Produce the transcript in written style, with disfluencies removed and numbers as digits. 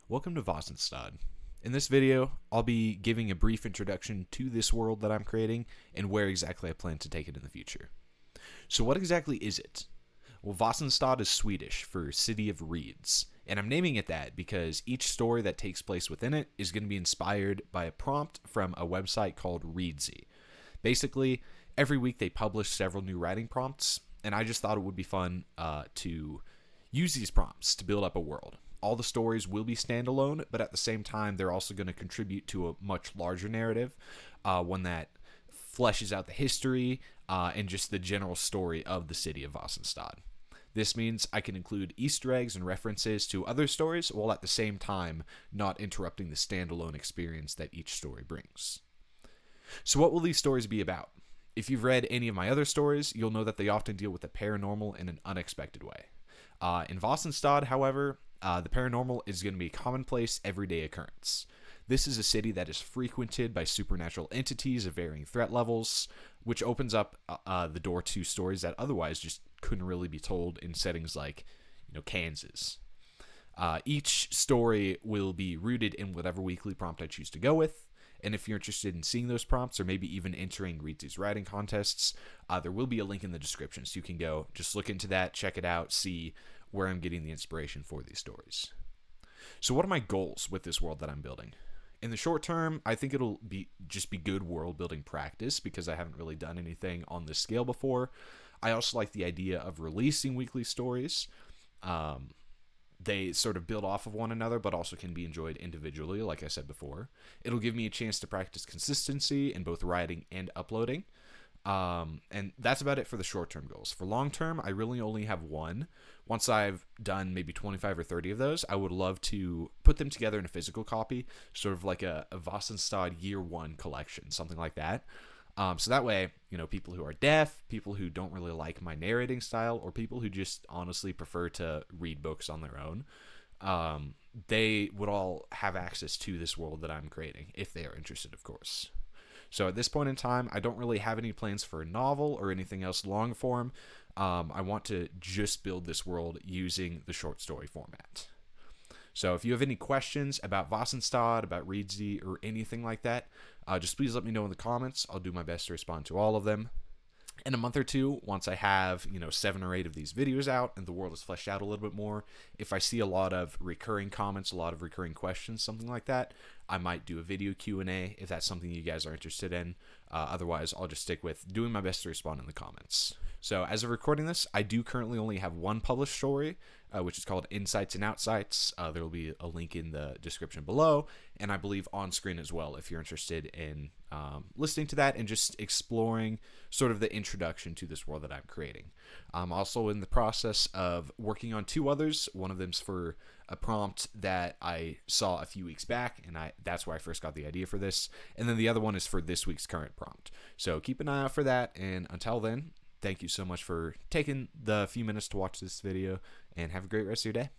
Welcome to Vassensstad. In this video, I'll be giving a brief introduction to this world that I'm creating and where exactly I plan to take it in the future. So what exactly is it? Well, Vassensstad is Swedish for City of Reeds, and I'm naming it that because each story that takes place within it is going to be inspired by a prompt from a website called Reedsy. Basically, every week they publish several new writing prompts, and I just thought it would be fun to use these prompts to build up a world. All the stories will be standalone, but at the same time, they're also going to contribute to a much larger narrative, one that fleshes out the history and just the general story of the city of Vassensstad. This means I can include Easter eggs and references to other stories while at the same time not interrupting the standalone experience that each story brings. So what will these stories be about? If you've read any of my other stories, you'll know that they often deal with the paranormal in an unexpected way. In Vassensstad, however, the paranormal is going to be a commonplace, everyday occurrence. This is a city that is frequented by supernatural entities of varying threat levels, which opens up the door to stories that otherwise just couldn't really be told in settings like, Kansas. Each story will be rooted in whatever weekly prompt I choose to go with. And if you're interested in seeing those prompts or maybe even entering Reedsy's writing contests, there will be a link in the description. So you can go just look into that, check it out, see where I'm getting the inspiration for these stories. So what are my goals with this world that I'm building? In the short term, I think it'll be good world building practice because I haven't really done anything on this scale before. I also like the idea of releasing weekly stories. They sort of build off of one another, but also can be enjoyed individually, like I said before. It'll give me a chance to practice consistency in both writing and uploading. And that's about it for the short-term goals. For long-term, I really only have one. Once I've done maybe 25 or 30 of those, I would love to put them together in a physical copy, sort of like a Vassensstad Year 1 collection, something like that. So that way, people who are deaf, people who don't really like my narrating style, or people who just honestly prefer to read books on their own, they would all have access to this world that I'm creating, if they are interested, of course. So at this point in time, I don't really have any plans for a novel or anything else long form. I want to just build this world using the short story format. So if you have any questions about Vassensstad, about Reedsy, or anything like that, just please let me know in the comments. I'll do my best to respond to all of them. In a month or two, once I have 7 or 8 of these videos out and the world is fleshed out a little bit more, if I see a lot of recurring comments, a lot of recurring questions, something like that, I might do a video Q&A if that's something you guys are interested in. Otherwise, I'll just stick with doing my best to respond in the comments. So as of recording this, I do currently only have one published story, which is called Insights and Outsights. There will be a link in the description below, and I believe on screen as well if you're interested in listening to that and just exploring sort of the introduction to this world that I'm creating. I'm also in the process of working on 2 others. One of them's for a prompt that I saw a few weeks back, and that's where I first got the idea for this. And then the other one is for this week's current prompt. So keep an eye out for that, and until then, thank you so much for taking the few minutes to watch this video, and have a great rest of your day.